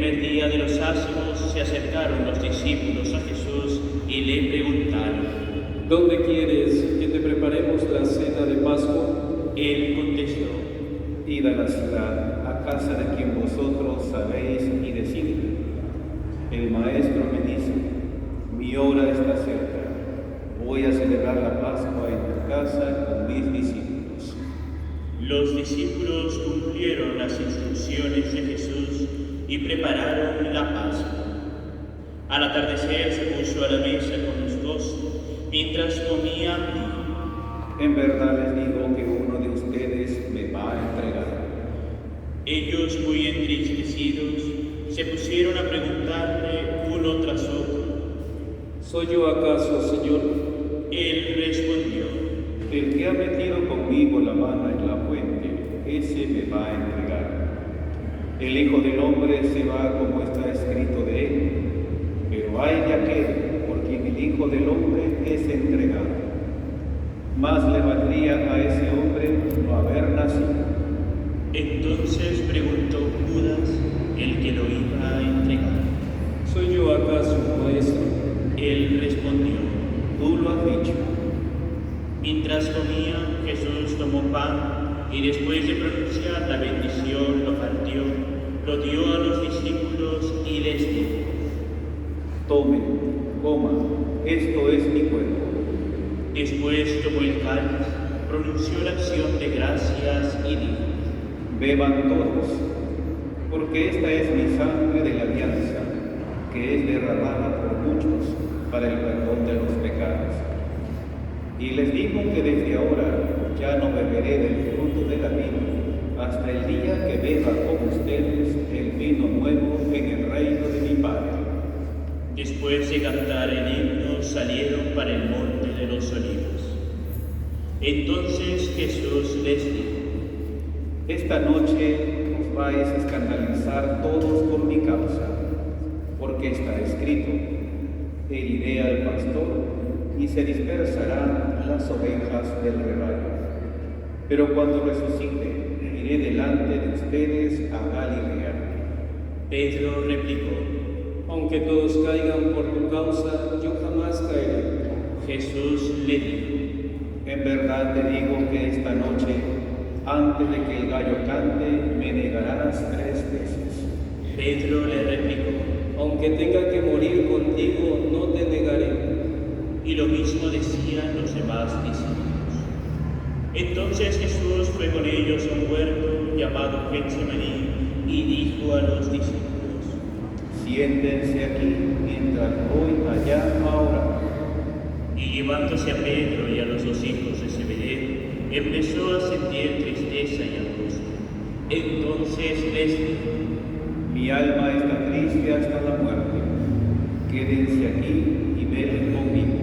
primer día de los ázimos se acercaron los discípulos a Jesús y le preguntaron: ¿Dónde quieres que te preparemos la cena de Pascua? Él contestó: Id a la ciudad, a casa de quien vosotros sabéis, y decidle: el maestro me dice, mi hora está cerca, voy a celebrar la Pascua en tu casa con mis discípulos. Los discípulos cumplieron las instrucciones de Jesús y prepararon la Pascua. Al atardecer se puso a la mesa con los 12, mientras comían dijo: En verdad les digo que uno de ustedes me va a entregar. Ellos, muy entristecidos, se pusieron a preguntarle uno tras otro: ¿Soy yo acaso, Señor? Él respondió: El que ha metido conmigo la mano en la fuente, ese me va a entregar. El Hijo del Hombre se va como está escrito de él, pero hay de aquel por quien el Hijo del Hombre es entregado. Más le valdría a ese hombre no haber nacido. Entonces preguntó Judas, el que lo iba a entregar: ¿Soy yo acaso, Maestro? Él respondió: Tú lo has dicho. Mientras comían, Jesús tomó pan y después de pronunciar la bendición lo partió, lo dio a los discípulos y les dijo: Tomen, coman, esto es mi cuerpo. Después tomó el cáliz, pronunció la acción de gracias y dijo: Beban todos, porque esta es mi sangre de la alianza, que es derramada por muchos para el perdón de los pecados. Y les digo que desde ahora ya no beberé del fruto de la vid, hasta el día que beba con ustedes el vino nuevo en el reino de mi Padre. Después de cantar el himno, salieron para el monte de los olivos. Entonces Jesús les dijo: Esta noche os vais a escandalizar todos por mi causa, porque está escrito: heriré al pastor y se dispersarán las ovejas del rebaño. Pero cuando resucite, iré delante de ustedes a Galilea. Pedro replicó: Aunque todos caigan por tu causa, yo jamás caeré. Jesús le dijo: En verdad te digo que esta noche, antes de que el gallo cante, me negarás 3 veces. Pedro le replicó: Aunque tenga que morir contigo, no te negaré. Y lo mismo decían los demás discípulos. Entonces Jesús fue con ellos a un huerto llamado Getsemaní y dijo a los discípulos: Siéntense aquí mientras voy allá a orar. Y llevándose a Pedro y a los 2 hijos de Zebedeo, empezó a sentir tristeza y angustia. Entonces les dijo: Mi alma está triste hasta la muerte. Quédense aquí y velen conmigo.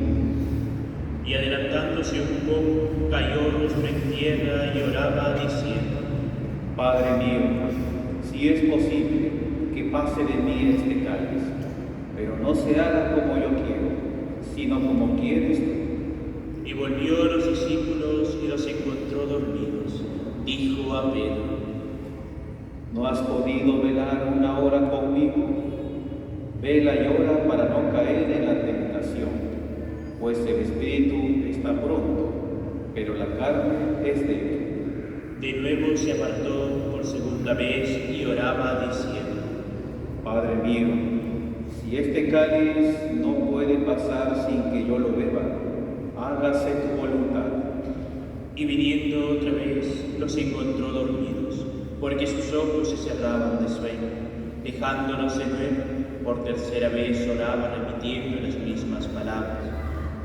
Y adelantándose un poco, cayó rostro en tierra y oraba diciendo: Padre mío, si es posible, que pase de mí este cáliz, pero no se haga como yo quiero, sino como quieres tú. Y volvió a los discípulos y los encontró dormidos. Dijo a Pedro: ¿No has podido velar 1 hora conmigo? Vela y ora para no caer en la tentación, pues el espíritu está pronto, pero la carne es débil. De nuevo se apartó por segunda vez y oraba diciendo: Padre mío, si este cáliz no puede pasar sin que yo lo beba, hágase tu voluntad. Y viniendo otra vez, los encontró dormidos, porque sus ojos se cerraban de sueño. Dejándolos de nuevo, por tercera vez oraba repitiendo las mismas palabras.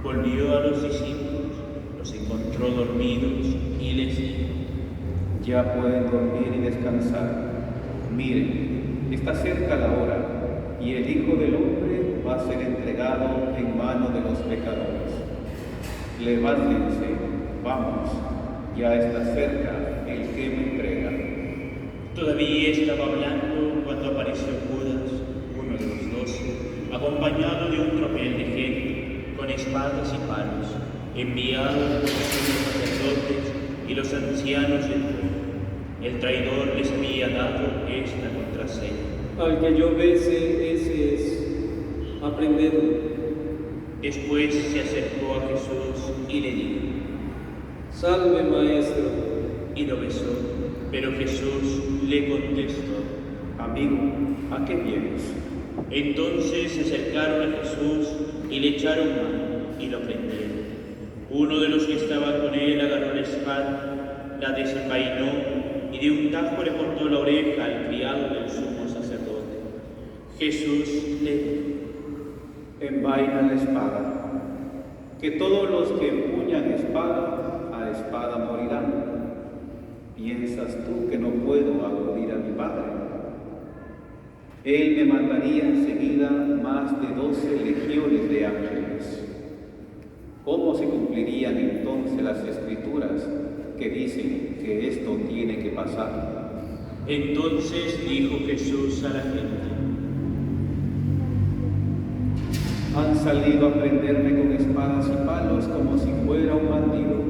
Volvió a los discípulos, los encontró dormidos y les dijo: Ya pueden dormir y descansar. Miren, está cerca la hora, y el Hijo del Hombre va a ser entregado en manos de los pecadores. Levántense, vamos, ya está cerca el que me entrega. Todavía estaba hablando cuando apareció Judas, uno de los 12, acompañado de un tropel de gente, con espadas y palos, enviados por los sacerdotes y los ancianos del pueblo. El traidor les había dado esta contraseña: Al que yo bese, ese es. Aprendedlo. Después se acercó a Jesús y le dijo: Salve, Maestro. Y lo besó, pero Jesús le contestó: Amigo, ¿a qué vienes? Entonces se acercaron a Jesús y le echaron mano y lo prendieron. Uno de los que estaban con él agarró la espada, la desenvainó y de un tajo le cortó la oreja al criado del sumo sacerdote. Jesús le dijo: Envaina la espada, que todos los que empuñan espada, a espada morirán. ¿Piensas tú que no puedo acudir a mi Padre? Él me mandaría enseguida más de 12 legiones de ángeles. ¿Cómo se cumplirían entonces las escrituras que dicen que esto tiene que pasar? Entonces dijo Jesús a la gente: Han salido a prenderme con espadas y palos como si fuera un bandido.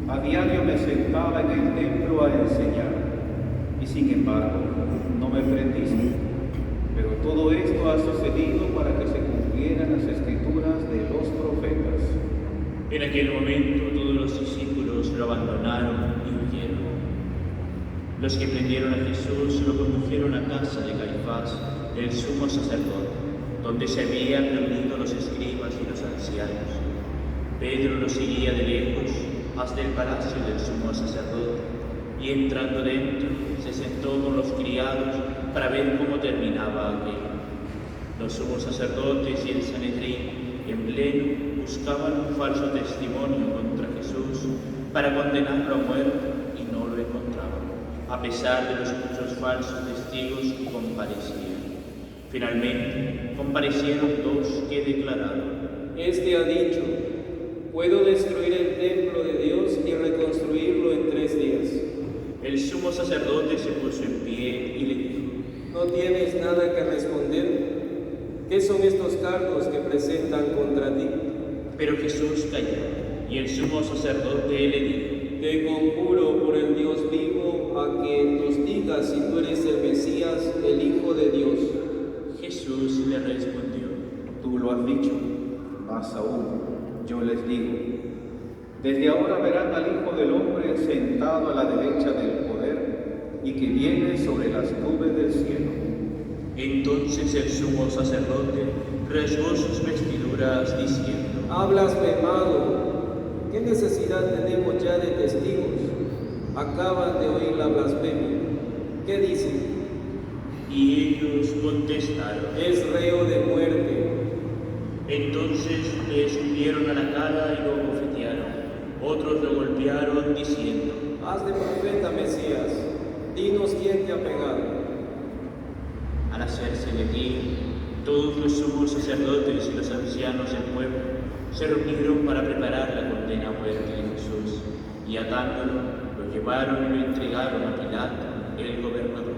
A diario me sentaba en el templo a enseñar, y sin embargo no me prendiste. Pero todo esto ha sucedido para que se cumplieran las escrituras de los profetas. En aquel momento todos los discípulos lo abandonaron y huyeron. Los que prendieron a Jesús lo condujeron a casa de Caifás, el sumo sacerdote, donde se habían reunido los escribas y los ancianos. Pedro lo seguía de lejos hasta el palacio del sumo sacerdote, y entrando dentro se sentó con los criados para ver cómo terminaba aquello. Los sumos sacerdotes y el Sanedrín en pleno buscaban un falso testimonio contra Jesús para condenarlo a muerte y no lo encontraban, a pesar de los muchos falsos testigos que comparecían. Finalmente comparecieron dos que declararon: Este ha dicho: puedo destruir el templo de Dios y reconstruirlo en 3 días. El sumo sacerdote se puso en pie y le dijo: ¿No tienes nada que responder? ¿Qué son estos cargos que presentan contra ti? Pero Jesús calló, y el sumo sacerdote le dijo: Te conjuro por el Dios vivo a que nos digas si tú eres el Mesías, el Hijo de Dios. Jesús le respondió: Tú lo has dicho, más aún, yo les digo, desde ahora verán al Hijo del Hombre sentado a la derecha del poder y que viene sobre las nubes del cielo. Entonces el sumo sacerdote rasgó sus vestiduras diciendo: Ha blasfemado. ¿Qué necesidad tenemos ya de testigos? Acaban de oír la blasfemia. ¿Qué dicen? Y ellos contestaron: Es reo de muerte. Entonces le escupieron a la cara y lo bofetearon. Otros lo golpearon diciendo: Haz de profeta, Mesías. Dinos quién te ha pegado. Al hacerse de día, todos los sumos sacerdotes y los ancianos del pueblo se reunieron para preparar la condena a muerte de Jesús, y atándolo, lo llevaron y lo entregaron a Pilato, el gobernador.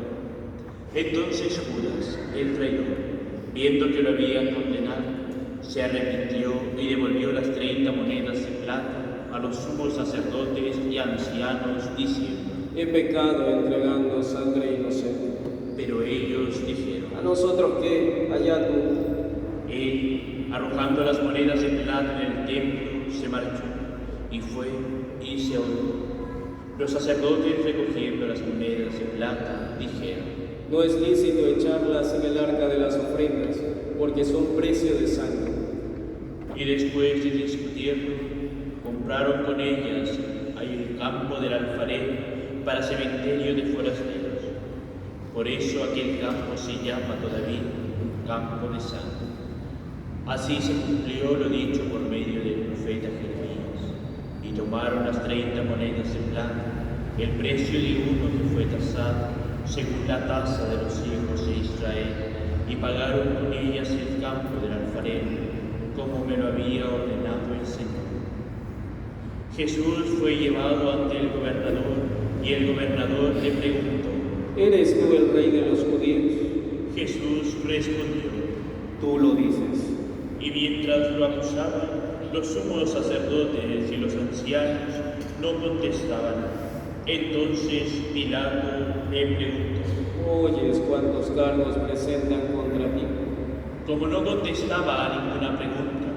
Entonces Judas, el traidor, viendo que lo habían condenado, se arrepintió y devolvió las 30 monedas de plata a los sumos sacerdotes y ancianos, diciendo: He pecado entregando sangre inocente. Pero ellos dijeron: ¿A nosotros qué? Allá tú. Él, arrojando las monedas de plata en el templo, se marchó, y fue y se ahorcó. Los sacerdotes, recogiendo las monedas de plata, dijeron: No es lícito echarlas en el arca de las ofrendas, porque son precio de sangre. Y después de discutirlo, compraron con ellas el campo del alfarero para cementerio de forasteros. Por eso aquel campo se llama todavía campo de sangre. Así se cumplió lo dicho por medio del profeta Jeremías. Y tomaron las 30 monedas de plata, el precio de uno que fue tasado, según la tasa de los hijos de Israel, y pagaron con ellas el campo del alfarero, como me lo había ordenado el Señor. Jesús fue llevado ante el gobernador, y el gobernador le preguntó: ¿Eres tú el rey de los judíos? Jesús respondió: Tú lo dices. Y mientras lo acusaban, los sumos sacerdotes y los ancianos no contestaban. Entonces Pilato le preguntó: oyes cuántos cargos presentan contra ti. Como no contestaba a ninguna pregunta,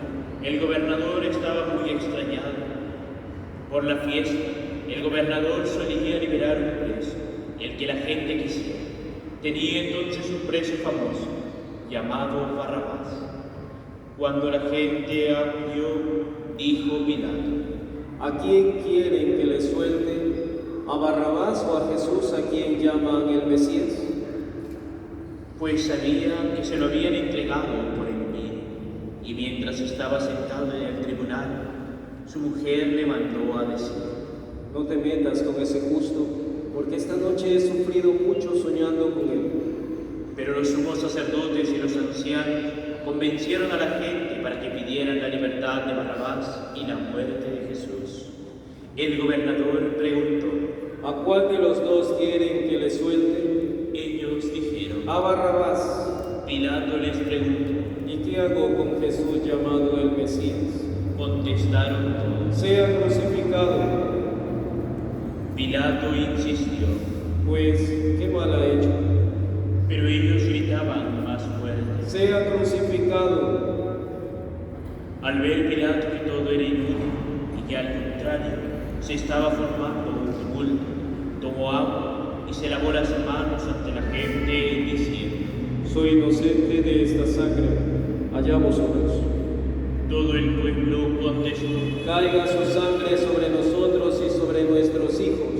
el gobernador estaba muy extrañado. Por la fiesta, el gobernador solía liberar un preso, el que la gente quisiera. Tenía entonces un preso famoso, llamado Barrabás. Cuando la gente acudió, dijo Pilato: ¿A quién quieren que le suelte? ¿A Barrabás o a Jesús, a quien llaman el Mesías? Pues sabía que se lo habían entregado por envidia, y mientras estaba sentado en el tribunal, su mujer le mandó a decir: No te metas con ese justo, porque esta noche he sufrido mucho soñando con él. Pero los sumos sacerdotes y los ancianos convencieron a la gente para que pidieran la libertad de Barrabás y la muerte de Jesús. El gobernador preguntó: ¿A cuál de los dos quieren que le suelte? Ellos dijeron: A Barrabás. Pilato les preguntó: ¿Y qué hago con Jesús llamado el Mesías? Contestaron todos: Sea crucificado. Pilato insistió, Pues, ¿qué mal ha hecho? pero ellos gritaban más fuerte. Sea crucificado. Al ver Pilato que todo era inútil y que al contrario se estaba formando un tumulto, tomó agua y se lavó las manos ante la gente diciendo: Soy inocente de esta sangre. Allá vosotros. Todo el pueblo contestó: Caiga su sangre sobre nosotros y sobre nuestros hijos.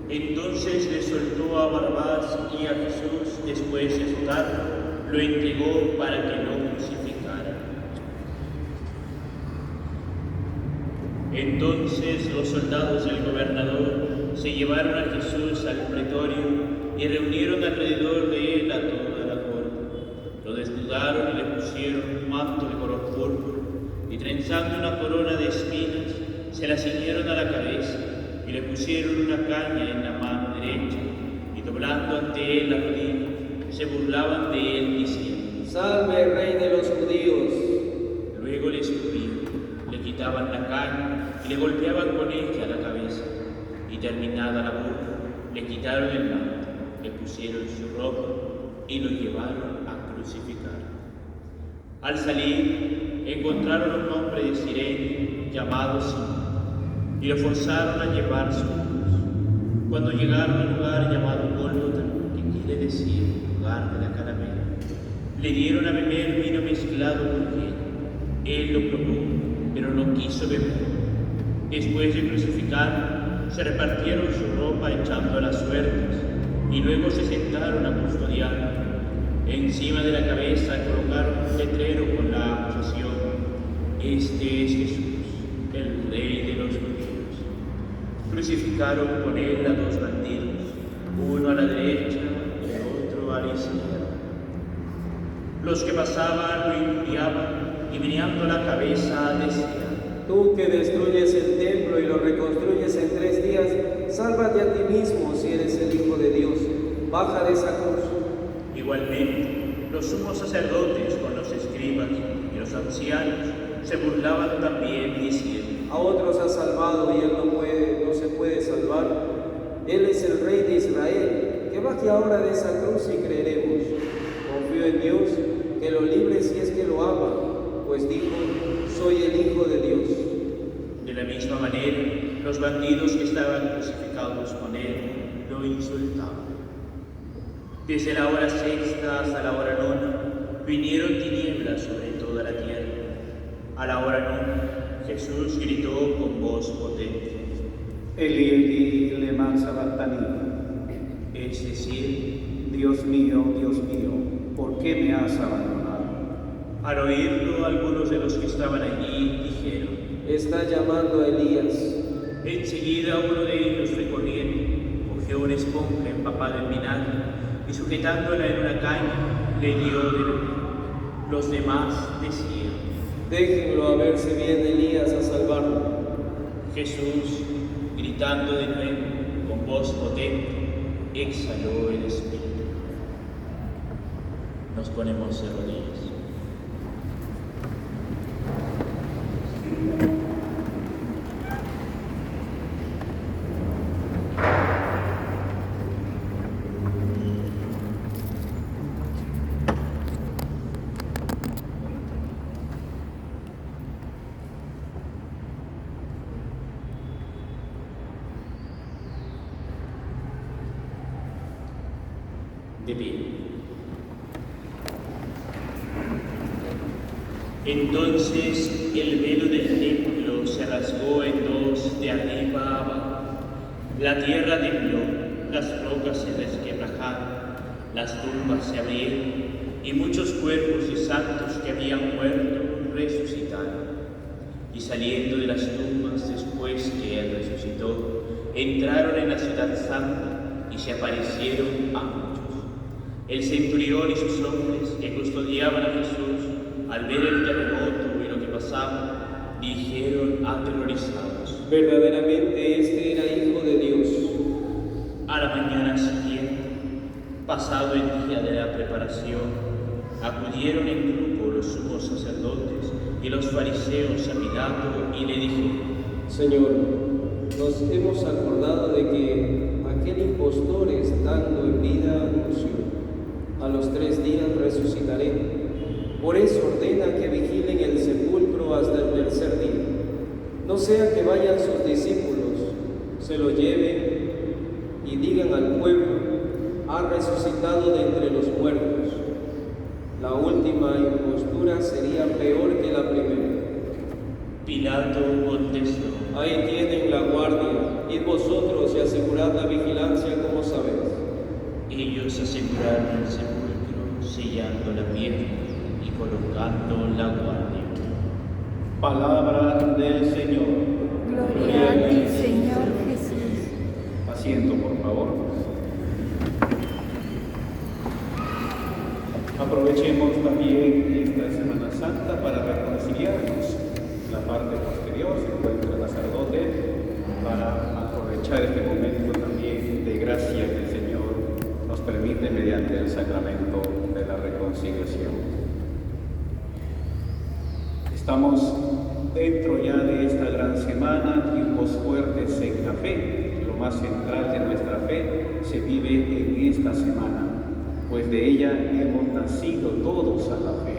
Entonces le soltó a Barrabás, y a Jesús, después de azotarlo, lo entregó para que lo crucificara. Entonces los soldados del gobernador se llevaron a Jesús al pretorio y reunieron alrededor de él a toda la corte. Lo desnudaron y le pusieron un manto de color púrpura, y trenzando una corona de espinas, se la ciñeron a la cabeza, y le pusieron una caña en la mano derecha, y doblando ante él la rodilla, se burlaban de él diciendo: Salve, Rey de los judíos. Luego le escupían, le quitaban la caña y le golpeaban con ella la cabeza, y terminada la burla, le quitaron el manto, le pusieron su ropa y lo llevaron a crucificar. Al salir, encontraron a un hombre de Cirene llamado Simón, y lo forzaron a llevar su cruz. Cuando llegaron al lugar llamado Gólgota, que quiere decir lugar de la calavera, le dieron a beber vino mezclado con hiel. Él lo probó, pero no quiso beber. Después de crucificarlo, se repartieron su ropa echando las suertes, y luego se sentaron a custodiarlo. Encima de la cabeza colocaron un letrero con la acusación: Este es Jesús, el Rey de los judíos. Crucificaron con él a dos bandidos, uno a la derecha y otro a la izquierda. Los que pasaban lo injuriaban y meneando la cabeza decían: Tú que destruyes el templo y lo reconstruyes en 3 días, sálvate a ti mismo si eres el Hijo de Dios. Baja de esa cruz. Igualmente, los sumos sacerdotes con los escribas y los ancianos se burlaban también diciendo: A otros ha salvado y él no se puede salvar. Él es el Rey de Israel. Que baje ahora de esa cruz y creeremos. Confío en Dios, que lo libre si es que lo ama, pues dijo: soy el Hijo de Dios. De la misma manera, los bandidos que estaban crucificados con él lo insultaban. Desde la hora sexta hasta la hora nona, vinieron tinieblas sobre toda la tierra. A la hora nona, Jesús gritó con voz potente: Eli, Eli, lema sabactani. Es decir, Dios mío, ¿por qué me has abandonado? al oírlo, algunos de los que estaban allí dijeron: Está llamando a Elías. Enseguida uno de ellos fue corriendo, cogió una esponja empapada en vinagre y sujetándola en una caña, le dio de beber. Los demás decían: Déjenlo a ver si viene Elías a salvarlo. Jesús, gritando de nuevo con voz potente, exhaló el espíritu. Nos ponemos de rodillas. De pie. Entonces el velo del templo se rasgó en dos de arriba a abajo. La tierra tembló, las rocas se resquebrajaron, las tumbas se abrieron y muchos cuerpos de santos que habían muerto resucitaron. Y saliendo de las tumbas después que él resucitó, entraron en la ciudad santa y se aparecieron a muchos. El centurión y sus hombres que custodiaban a Jesús, al ver el terremoto y lo que pasaba, dijeron aterrorizados: verdaderamente este era Hijo de Dios. A la mañana siguiente, pasado el día de la preparación, acudieron en grupo los sumos sacerdotes y los fariseos a Pilato y le dijeron: Señor, nos hemos acordado de que aquel impostor, estando en vida, anunció: a los 3 días resucitaré. Por eso ordena que vigilen el sepulcro hasta el tercer día. No sea que vayan sus discípulos, se lo lleven y digan al pueblo: ha resucitado de entre los muertos. La última impostura sería peor que la primera. Pilato contestó: Ahí tienen la guardia, id vosotros y asegurad la vigilancia como sabéis. Ellos aseguraron el sepulcro, sellando la piedra y colocando la guardia. Palabra del Señor. Gloria a ti, Señor Jesús. Asiento, por favor. Aprovechemos también esta Semana Santa para reconciliarnos. En la parte posterior se encuentra el sacerdote para aprovechar este momento también de gracia que el Señor nos permite mediante el sacramento de la reconciliación. Estamos dentro ya de esta gran semana, tiempos fuertes en la fe. Lo más central de nuestra fe se vive en esta semana, pues de ella hemos nacido todos a la fe,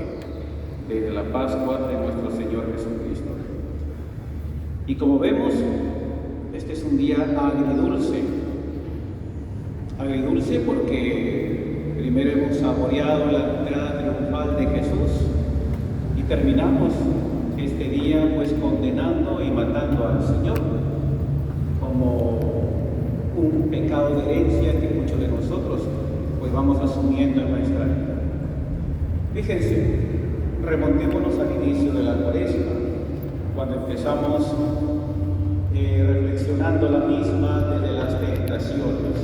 desde la Pascua de nuestro Señor Jesucristo. Y como vemos, este es un día agridulce. Agridulce porque primero hemos saboreado la entrada triunfal de Jesús y terminamos este día pues condenando y matando al Señor como un pecado de herencia que muchos de nosotros pues vamos asumiendo en nuestra vida. Fíjense, remontémonos al inicio de la Cuaresma, cuando empezamos reflexionando la misma desde las tentaciones.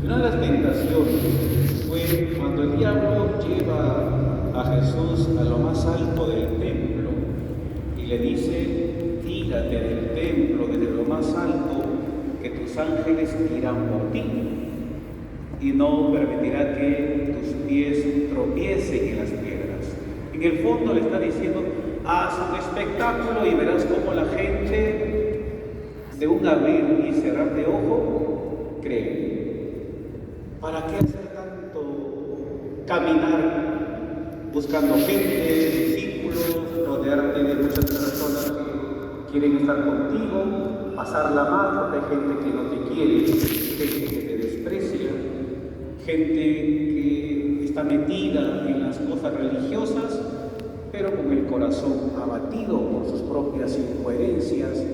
Una de las tentaciones fue cuando el diablo lleva a Jesús a lo más alto del templo y le dice: tírate del templo desde lo más alto, que tus ángeles irán por ti y no permitirá que tus pies tropiecen en las piedras. En el fondo le está diciendo: haz un espectáculo y verás cómo la gente, de un abrir y cerrar de ojo, cree. ¿Para qué hacer tanto caminar buscando gente, discípulos, rodearte de muchas personas que quieren estar contigo, pasarla mal porque hay gente que no te quiere, gente que te desprecia, gente que está metida en las cosas religiosas, pero con el corazón abatido por sus propias incoherencias,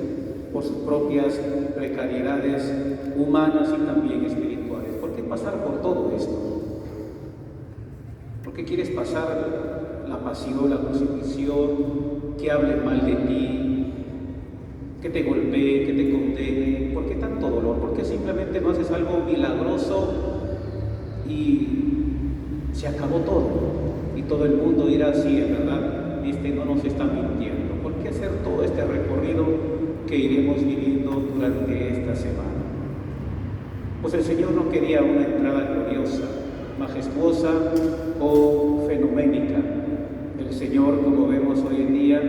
por sus propias precariedades humanas y también espirituales? ¿Por qué pasar por todo esto? ¿Por qué quieres pasar la pasión, la crucifixión, que hable mal de ti, que te golpee, que te condene? ¿Por qué tanto dolor? ¿Por qué simplemente no haces algo milagroso y se acabó todo? Y todo el mundo dirá: sí, es verdad, no nos está mintiendo. ¿Por qué hacer todo este recorrido que iremos viviendo durante esta semana? Pues el Señor no quería una entrada gloriosa, majestuosa o fenoménica. El Señor, como vemos hoy en día,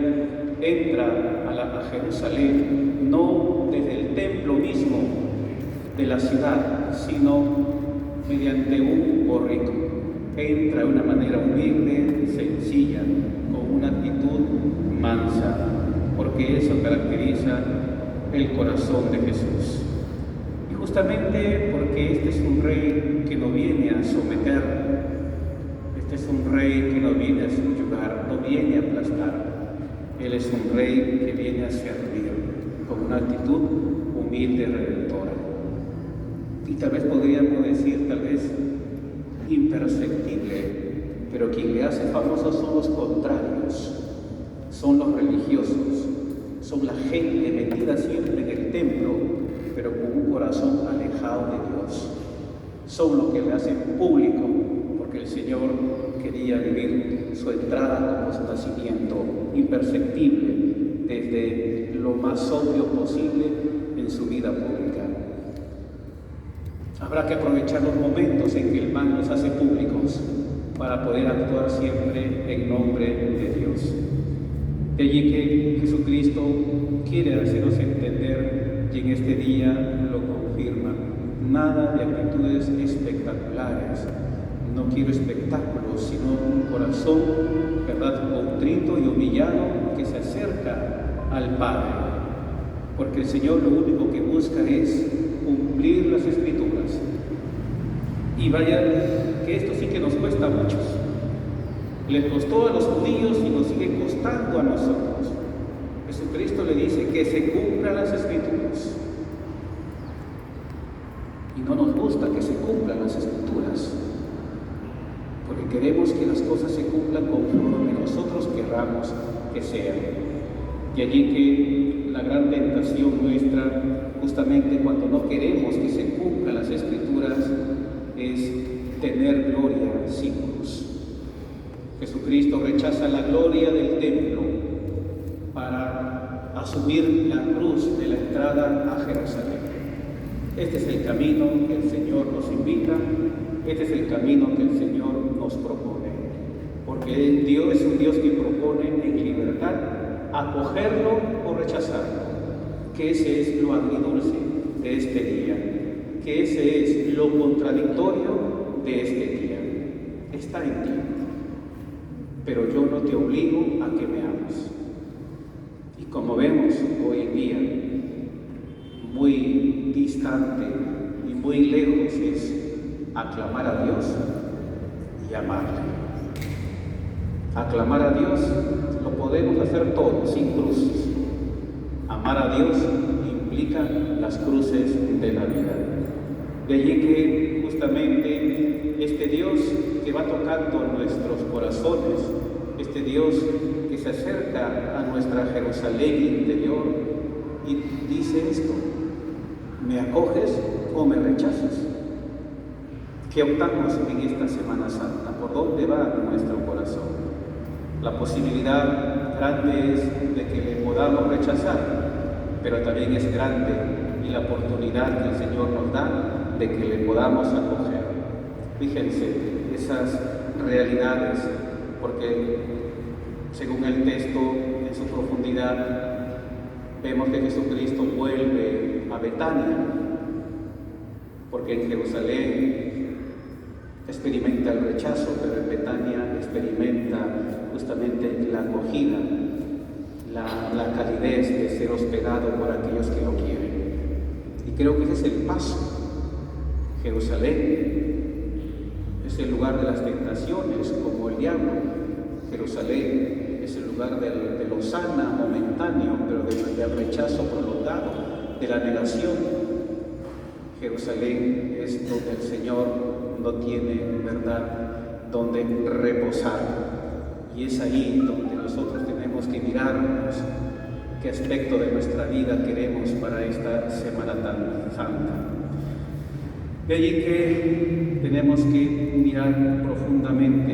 entra a Jerusalén no desde el templo mismo de la ciudad, sino mediante un borrico. Entra de una manera humilde, sencilla, con una actitud mansa, porque eso caracteriza el corazón de Jesús. Y justamente porque este es un rey que no viene a someter, este es un rey que no viene a subyugar, no viene a aplastar. Él es un rey que viene a servir con una actitud humilde y redentora. Y tal vez podríamos decir, tal vez imperceptible, pero quien le hace famoso son los contrarios, son los religiosos, son la gente metida siempre en el templo, pero con un corazón alejado de Dios. Son los que le hacen público, porque el Señor quería vivir su entrada como su nacimiento imperceptible, desde lo más obvio posible en su vida pública. Habrá que aprovechar los momentos en que el mal nos hace públicos para poder actuar siempre en nombre de Dios. De allí que Jesucristo quiere hacernos entender, y en este día lo confirma: nada de actitudes espectaculares. No quiero espectáculos, sino un corazón, ¿verdad?, contrito y humillado que se acerca al Padre. Porque el Señor lo único que busca es cumplir las Escrituras. Y vaya, que esto sí que nos cuesta a muchos. Les costó a los judíos y nos sigue costando a nosotros. Jesucristo le dice que se cumplan las Escrituras. Y no nos gusta que se cumplan las Escrituras, porque queremos que las cosas se cumplan conforme nosotros querramos que sean. Y allí que la gran tentación nuestra, justamente cuando no queremos que se cumplan las Escrituras, es tener gloria sin cruz. Jesucristo rechaza la gloria del templo para asumir la cruz de la entrada a Jerusalén. Este es el camino que el Señor nos invita, este es el camino que el Señor nos propone, porque Dios es un Dios que propone en libertad acogerlo o rechazarlo, que ese es lo agridulce de este día, que ese es lo contradictorio de este día. Está en ti, pero yo no te obligo a que me ames. Y como vemos hoy en día, muy distante y muy lejos es aclamar a Dios y amarle. Aclamar a Dios lo podemos hacer todos, sin cruces. Amar a Dios implica las cruces de la vida. De allí que justamente este Dios que va tocando nuestros corazones, este Dios que se acerca a nuestra Jerusalén interior y dice esto: ¿me acoges o me rechazas? ¿Qué optamos en esta Semana Santa? ¿Por dónde va nuestro corazón? La posibilidad grande es de que le podamos rechazar, pero también es grande y la oportunidad que el Señor nos da de que le podamos acoger. Fíjense esas realidades, porque según el texto en su profundidad vemos que Jesucristo vuelve a Betania, porque en Jerusalén experimenta el rechazo, pero en Betania experimenta justamente la acogida, la calidez de ser hospedado por aquellos que lo quieren. Y creo que ese es el paso. Jerusalén es el lugar de las tentaciones, como el diablo. Jerusalén es el lugar de lo sana, momentáneo, pero del rechazo prolongado, de la negación. Jerusalén es donde el Señor no tiene, ¿verdad?, donde reposar. Y es ahí donde nosotros tenemos que mirarnos qué aspecto de nuestra vida queremos para esta Semana tan santa. De allí que tenemos que mirar profundamente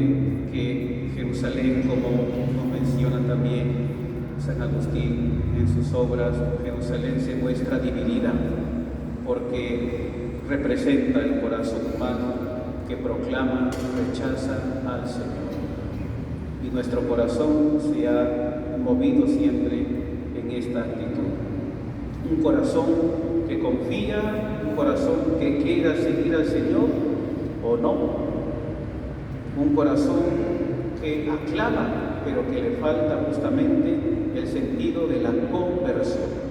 que Jerusalén, como nos menciona también San Agustín en sus obras, Jerusalén se muestra dividida porque representa el corazón humano que proclama, rechaza al Señor. Y nuestro corazón se ha movido siempre en esta actitud. Un corazón que confía, un corazón que quiera seguir al Señor o no. Un corazón que aclama, pero que le falta justamente el sentido de la conversión.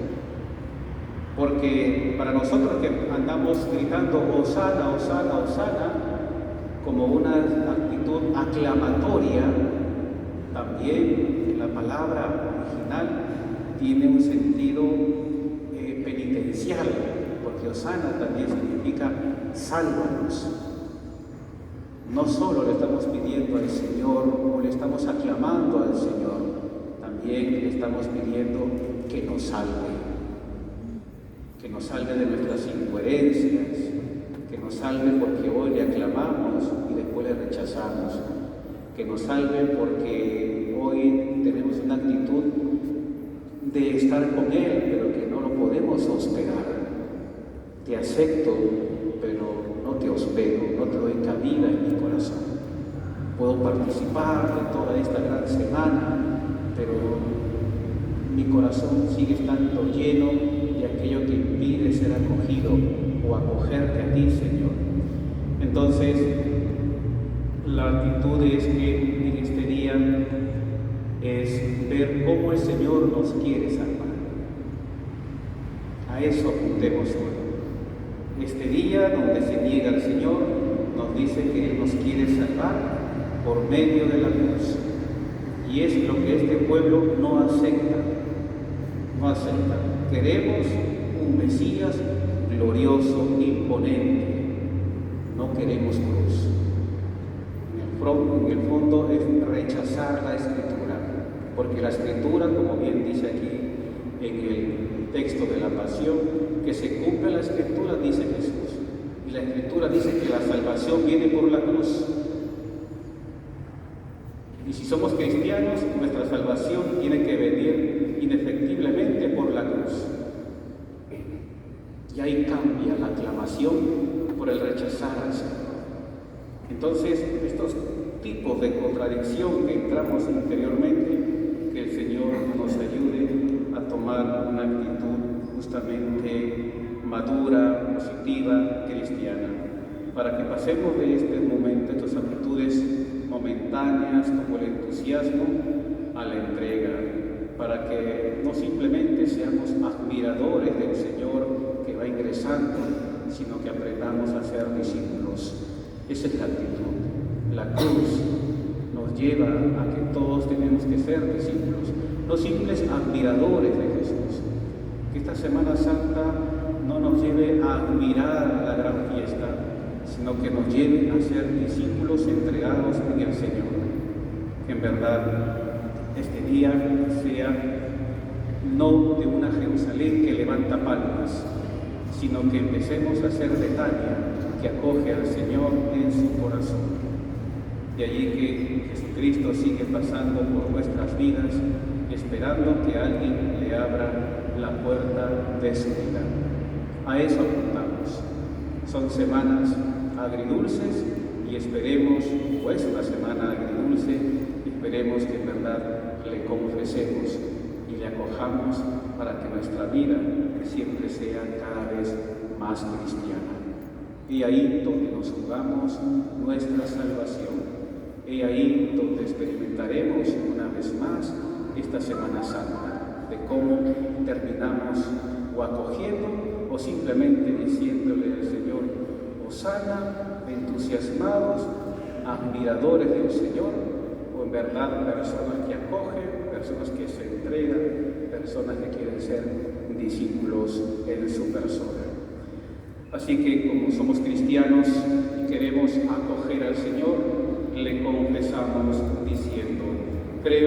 Porque para nosotros que andamos gritando Hosana, Hosana, Hosana, como una actitud aclamatoria, también la palabra original tiene un sentido penitencial, porque Hosana también significa sálvanos. No solo le estamos pidiendo al Señor o le estamos aclamando al Señor, también le estamos pidiendo que nos salve de nuestras incoherencias, que nos salve porque hoy le aclamamos y después le rechazamos, que nos salve porque hoy tenemos una actitud de estar con Él, pero que no lo podemos hospedar. Te acepto, pero no te hospedo, no te doy cabida en mi corazón. Puedo participar de toda esta gran semana, pero mi corazón sigue estando lleno de aquello que impide ser acogido o acogerte a ti, Señor. Entonces, la actitud es que en este día es ver cómo el Señor nos quiere salvar. A eso apuntemos hoy. Este día donde se niega al Señor, nos dice que Él nos quiere salvar por medio de la cruz. Y es lo que este pueblo no acepta. No acepta. Queremos un Mesías glorioso, imponente. No queremos cruz. En el fondo es rechazar la Escritura, porque la Escritura, como bien dice aquí en el texto de la Pasión, que se cumple la Escritura, dice Jesús. Y la Escritura dice que la salvación viene por la cruz. Y si somos cristianos, nuestra salvación tiene que venir indefectiblemente por la cruz. Y ahí cambia la aclamación por el rechazar al Señor. Entonces, estos tipos de contradicción que entramos interiormente, que el Señor nos ayude a tomar una actitud justamente madura, positiva, cristiana, para que pasemos de este momento, estas actitudes momentáneas como el entusiasmo, a la entrega, para que no simplemente seamos admiradores del Señor que va ingresando, sino que aprendamos a ser discípulos. Esa es la actitud. La cruz nos lleva a que todos tenemos que ser discípulos, no simples admiradores de Jesús. Que esta Semana Santa no nos lleve a admirar la gran fiesta, sino que nos lleve a ser discípulos entregados en el Señor. Que en verdad este día sea no de una Jerusalén que levanta palmas, sino que empecemos a ser de Tania, que acoge al Señor en su corazón. De allí que Jesucristo sigue pasando por nuestras vidas, esperando que alguien le abra la puerta de su vida. A eso apuntamos. Son semanas agridulces y esperemos, pues una semana agridulce, esperemos que en verdad le confesemos y le acojamos para que nuestra vida siempre sea cada vez más cristiana. Y ahí donde nos jugamos nuestra salvación. Y ahí donde experimentaremos una vez más esta Semana Santa, de cómo terminamos o acogiendo o simplemente diciéndole al Señor, Hosana, entusiasmados, admiradores del Señor, o en verdad personas que acogen, personas que se entregan, personas que quieren ser discípulos en su persona. Así que como somos cristianos y queremos acoger al Señor, le confesamos diciendo,